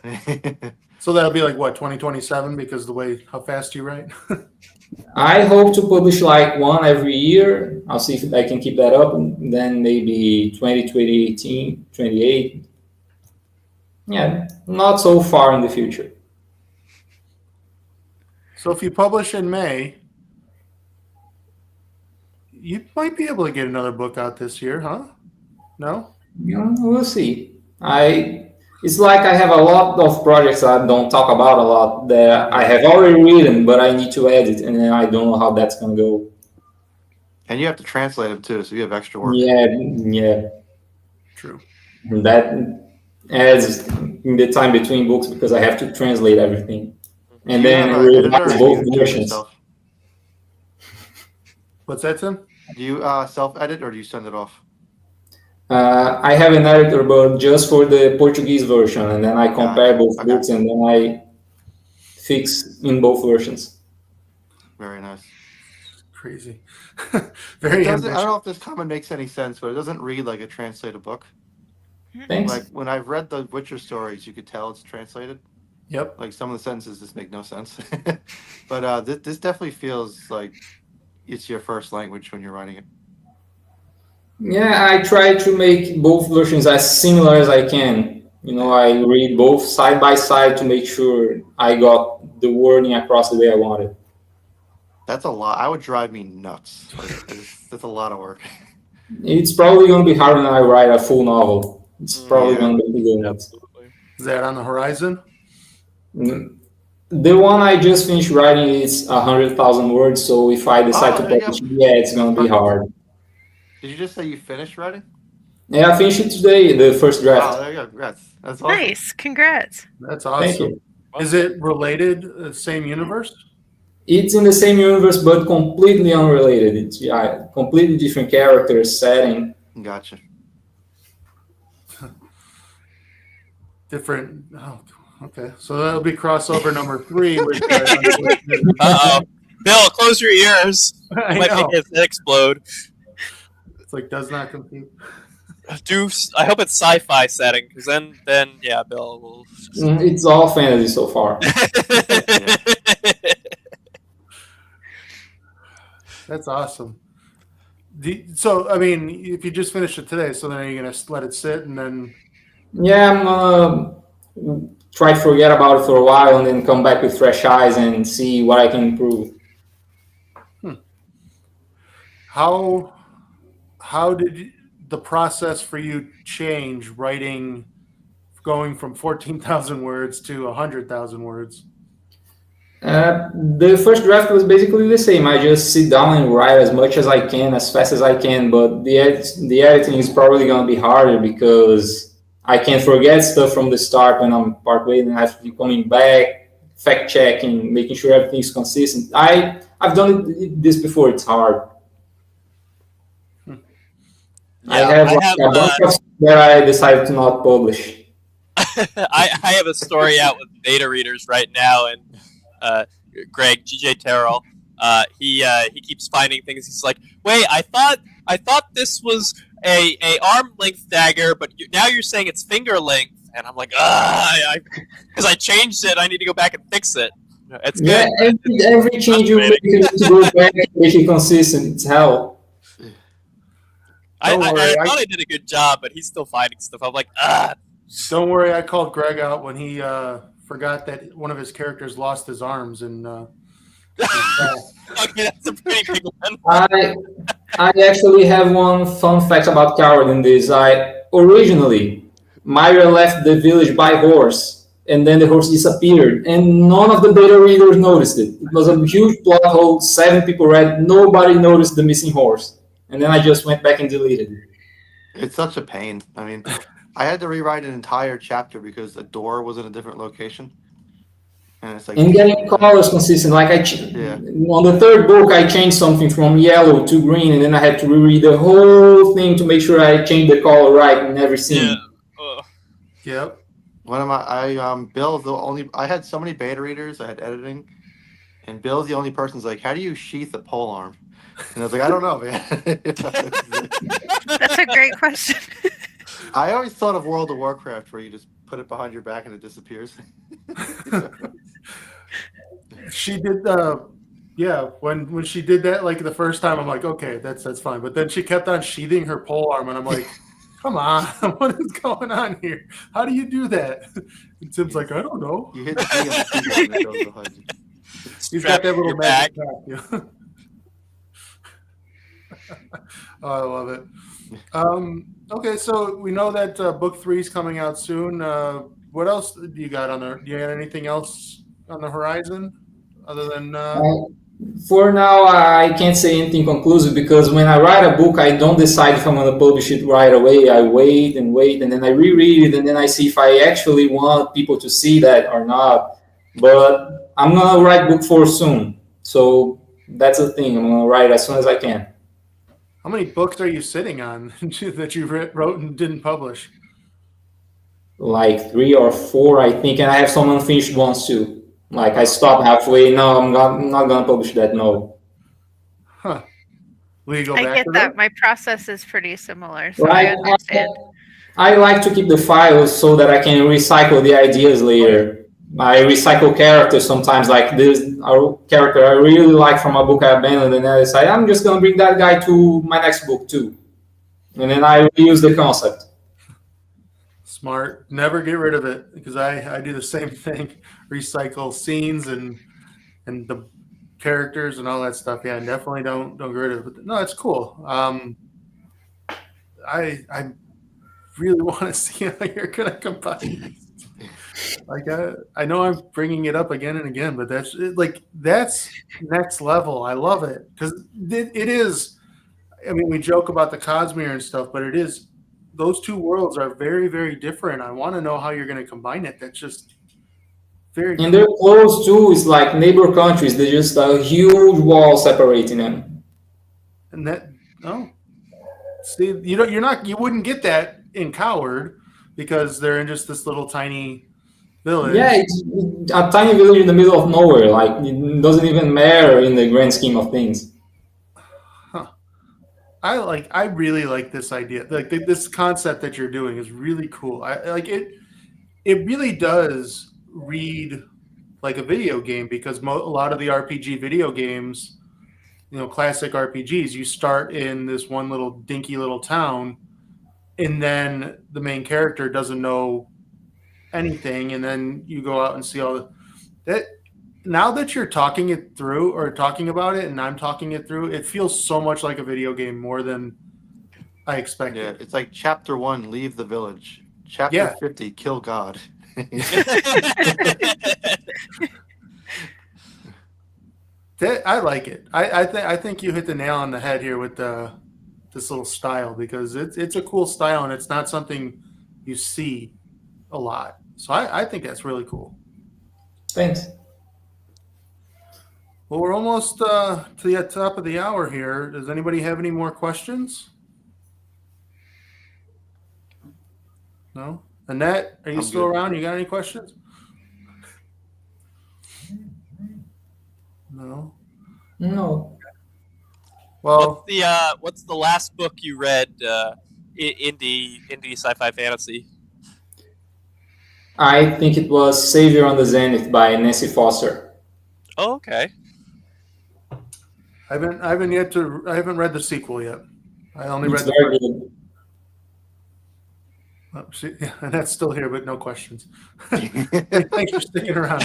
So that'll be like what, 2027 because the way how fast you write. I hope to publish like one every year. I'll see if I can keep that up, and then maybe 2018, 28. Yeah, not so far in the future. So if you publish in May, you might be able to get another book out this year, huh? No? Yeah, we'll see. It's like I have a lot of projects I don't talk about a lot that I have already written, but I need to edit, and then I don't know how that's gonna go. And you have to translate them too, so you have extra work. Yeah, True. that adds in the time between books because I have to translate everything, and Do you then have an editor, or revise do both you do it versions. yourself? What's that, Tim? Do you self-edit or do you send it off? I have an editor, but just for the Portuguese version, and then I compare both Okay. books, and then I fix in both versions. Very nice. Crazy. It Very doesn't, I ambitious. don't know if this comment makes any sense, but it doesn't read like a translated book. Thanks. Like when I've read the Witcher stories, you could tell it's translated. Yep. Like some of the sentences just make no sense. But this definitely feels like it's your first language when you're writing it. Yeah, I try to make both versions as similar as I can. I read both side by side to make sure I got the wording across the way I wanted. That's a lot. I would drive me nuts. Like, that's a lot of work. It's probably going to be harder when I write a full novel. It's probably Yeah. going to be good. Absolutely. Is that on the horizon? The one I just finished writing is 100,000 words, so if I decide to there you publish it, yeah, it's going to be hard. Did you just say you finished writing? Yeah, I finished it today, the first Oh, draft. there you go. Congrats. That's awesome. Nice. Congrats. That's Thank awesome. you. Is it related? Same universe? It's in the same universe, but completely unrelated. It's completely different characters, setting. Gotcha. Different. Oh, okay. So that'll be crossover number 3. With, Uh-oh. Bill, close your ears. I Might know. make it explode. It's like does not compete. I hope it's sci-fi setting, because then yeah, Bill will. It's all fantasy so far. That's awesome. So, I mean, if you just finished it today, so then you're going to let it sit and then. Yeah, I'm gonna try to forget about it for a while and then come back with fresh eyes and see what I can improve. How did the process for you change writing, going from 14,000 words to 100,000 words? The first draft was basically the same. I just sit down and write as much as I can, as fast as I can. But the editing is probably going to be harder because I can't forget stuff from the start when I'm partway, and I have to be coming back, fact checking, making sure everything's consistent. I've done this before. It's hard. I have a bunch of stuff that I decided to not publish. I have a story out with beta readers right now, and Greg GJ Terrell, he keeps finding things. He's like, "Wait, I thought this was a arm length dagger, but now you're saying it's finger length." And I'm like, because I changed it. I need to go back and fix it. It's good. Yeah, every change you make, you need to go back and make it consistent. It's hell. I Don't worry, thought I did a good job, but he's still finding stuff. I'm like, Don't worry, I called Greg out when he forgot that one of his characters lost his arms and. Okay, that's a pretty big one. I actually have one fun fact about Coward in this. Originally, Myra left the village by horse, and then the horse disappeared, and none of the beta readers noticed it. It was a huge plot hole. 7 people read. Nobody noticed the missing horse, and then I just went back and deleted it. It's such a pain. I mean, I had to rewrite an entire chapter because the door was in a different location. And it's like, And getting colors consistent, like on the 3rd book, I changed something from yellow to green, and then I had to reread the whole thing to make sure I changed the color right in every scene. Yep. one of my Bill's the only. I had so many beta readers. I had editing, and Bill's the only person who's like, "How do you sheath a pole arm?" And I was like, "I don't know, man." That's a great question. I always thought of World of Warcraft, where you just put it behind your back and it disappears. She did when she did that like the first time, I'm like, okay, that's fine. But then she kept on sheathing her pole arm, and I'm like, come on, what is going on here? How do you do that? And Tim's like, I don't know. You hit the key on the keyboard and it goes behind you. He's got that little magic back. Yeah. Oh, I love it. Okay, so we know that book 3 is coming out soon. What else do you got on there? Do you have anything else on the horizon other than? For now, I can't say anything conclusive because when I write a book, I don't decide if I'm going to publish it right away. I wait, and then I reread it, and then I see if I actually want people to see that or not. But I'm going to write book 4 soon. So that's the thing. I'm going to write as soon as I can. How many books are you sitting on that you wrote and didn't publish? Like 3 or 4, I think, and I have some unfinished ones too. Like I stopped halfway. No, I'm not gonna publish that. No. Huh. Will you go I back get to that. My process is pretty similar, so Right. I understand. I like to keep the files so that I can recycle the ideas later. I recycle characters sometimes, like this character I really like from a book I abandoned, and I decide I'm just gonna bring that guy to my next book too, and then I reuse the concept. Smart. Never get rid of it, because I do the same thing. Recycle scenes and the characters and all that stuff. Yeah, definitely don't get rid of it. No, it's cool. I really want to see how you're gonna combine. Like I know I'm bringing it up again and again, but that's next level. I love it because it is. I mean, we joke about the Cosmere and stuff, but it is. Those two worlds are very, very different. I want to know how you're going to combine it. That's just very. And they're close too. It's like neighbor countries. They're just a huge wall separating them. And see, you wouldn't get that in Coward because they're in just this little tiny village. Yeah, it's a tiny village in the middle of nowhere. Like it doesn't even matter in the grand scheme of things. I really like this idea. Like this concept that you're doing is really cool. I like it. It really does read like a video game because a lot of the RPG video games, classic RPGs, you start in this one little dinky little town, and then the main character doesn't know anything, and then you go out and see all that. Now that you're talking it through or talking about it and I'm talking it through, it feels so much like a video game more than I expected. Yeah, it's like chapter 1, leave the village. Chapter 50, kill God. I like it. I think you hit the nail on the head here with this little style because it's a cool style and it's not something you see a lot. So I think that's really cool. Thanks. Well, we're almost to the top of the hour here. Does anybody have any more questions? No? Annette, are you still around? You got any questions? No? No. Well, what's the last book you read? Indie sci-fi fantasy. I think it was Savior on the Zenith by Nancy Foster. Oh, okay. I haven't read the sequel yet. I only read the very first. Yeah, and that's still here, but no questions. Thanks for sticking around.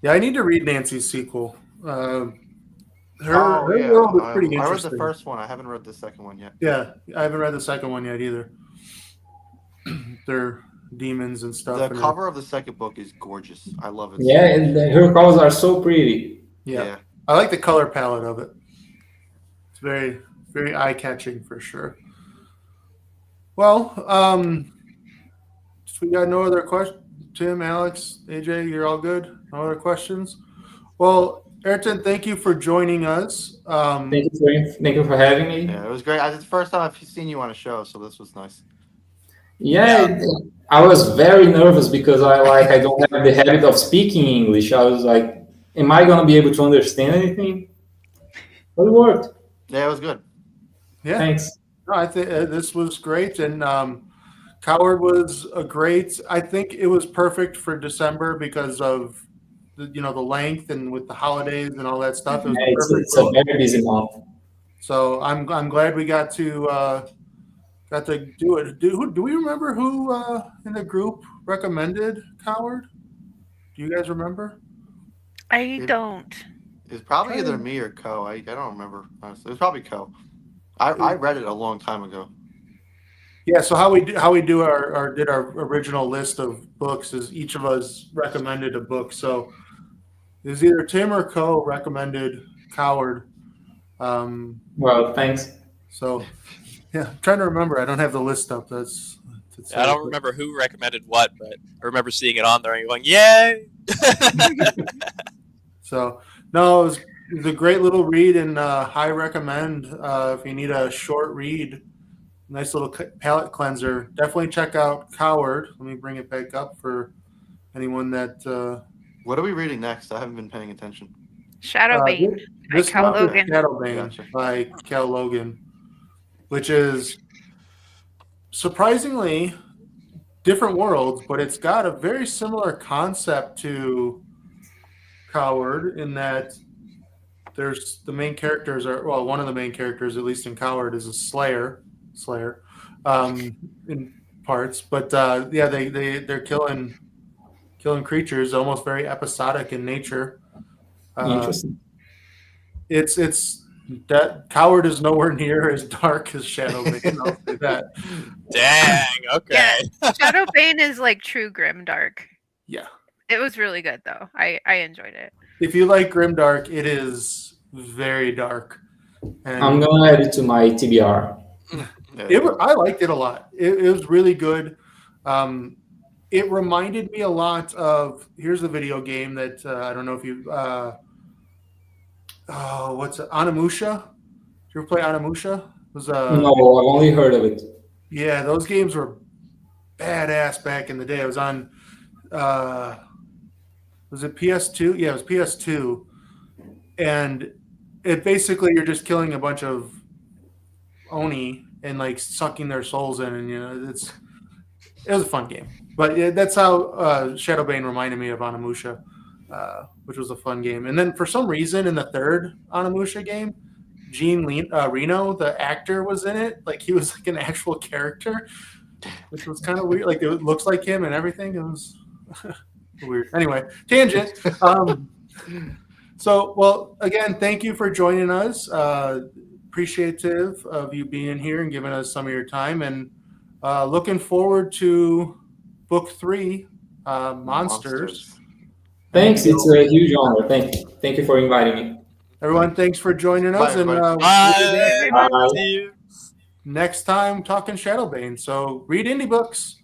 Yeah, I need to read Nancy's sequel. Her world is pretty interesting. I read the first one. I haven't read the second one yet. Yeah, I haven't read the second one yet either. They're demons and stuff. The cover of the second book is gorgeous. I love it. Yeah, and her covers are so pretty. Yeah. I like the color palette of it. It's very, very eye-catching for sure. Well, we got no other questions. Tim, Alex, AJ, you're all good? No other questions? Well, Ayrton, thank you for joining us. Thank you for having me. Yeah, it was great. It's the first time I've seen you on a show, so this was nice. Yeah, I was very nervous because I don't have the habit of speaking English. I was like, am I going to be able to understand anything? But it worked. Yeah, it was good. Yeah. Thanks. No, I think this was great, and Coward was a great. I think it was perfect for December because of the length and with the holidays and all that stuff. It was It's a very busy month. So I'm glad we got to do it. Do we remember who in the group recommended Coward? Do you guys remember? I don't. It's probably either me or Co. I don't remember, honestly. It was probably Co. I read it a long time ago. Yeah, so how we do our original list of books is each of us recommended a book. So it was either Tim or Co recommended Coward. Well, thanks. So yeah, I'm trying to remember. I don't have the list up. I don't remember who recommended what, but I remember seeing it on there and going, "Yay!" So no, it was a great little read, and high recommend if you need a short read. Nice little palate cleanser. Definitely check out Coward. Let me bring it back up for anyone that. What are we reading next? I haven't been paying attention. Shadowbane by This Cal month is Logan. Shadowbane Gotcha. by Cal Logan, which is surprisingly different worlds, but it's got a very similar concept to Coward in that there's the main characters one of the main characters, at least in Coward, is a slayer, in parts, but they're killing creatures, almost very episodic in nature. Interesting. It's that Coward is nowhere near as dark as Shadowbane. I'll say that. Dang. Okay. Yeah, Shadowbane is like true grimdark. Yeah. It was really good though. I enjoyed it. If you like grimdark, it is very dark. And I'm gonna add it to my TBR. I liked it a lot. It was really good. It reminded me a lot of here's a video game that I don't know if you what's it? Onimusha? Did you ever play Onimusha? It was No, I've only heard of it. Yeah, those games were badass back in the day. It was on was it PS2? Yeah, it was PS2. And it basically you're just killing a bunch of Oni and like sucking their souls in, and it was a fun game. But yeah, that's how Shadowbane reminded me of Onimusha, which was a fun game. And then for some reason in the third Onimusha game, Gene Reno, the actor, was in it. Like he was like an actual character, which was kind of weird. Like it looks like him and everything. It was weird. Anyway, tangent. So, well, again, thank you for joining us. Appreciative of you being here and giving us some of your time, and looking forward to book 3, Monsters. Thanks. It's a huge honor. Thank you for inviting me. Everyone, thanks for joining us. Bye, And everybody. we'll be back Bye. Bye. See you. next time talking Shadowbane. So read indie books.